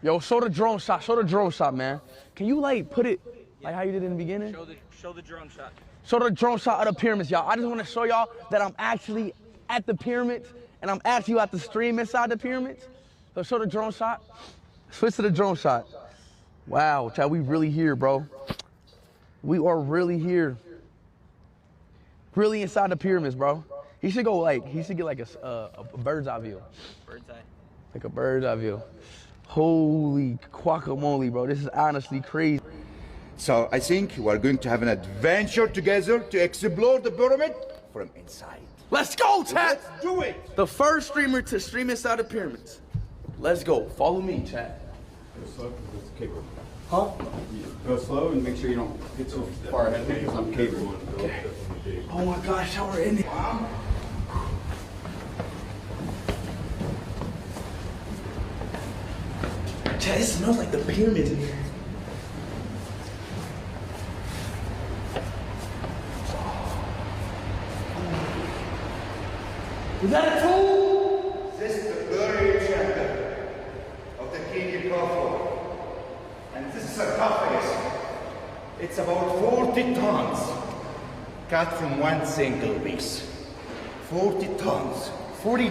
Yo, show the drone shot. Show the drone shot, man. Can you like put it like how you did in the beginning? Show the drone shot. Show the drone shot of the pyramids, y'all. I just want to show y'all that I'm actually at the pyramids and I'm actually at the stream inside the pyramids. So show the drone shot. Switch to the drone shot. Wow, Chad, we really here, bro. We are really here. Really inside the pyramids, bro. He should go like, he should get like a bird's eye view. Bird's eye. Like a bird's eye view. Holy guacamole, bro. This is honestly crazy. So I think we're going to have an adventure together to explore the pyramid from inside. Let's go, Chad. Let's do it. The first streamer to stream inside the pyramids. Let's go. Follow me, Chad. Go slow, because it's cable. Huh? Go slow and make sure you don't get too far ahead because I'm cable. Okay. Oh my gosh, how we're in it. Chad, it smells like the pyramids in here. Is that a tomb? This is the burial chamber of the King Khufu. And this sarcophagus, it's about 40 tons cut from one single piece. 40 tons. 40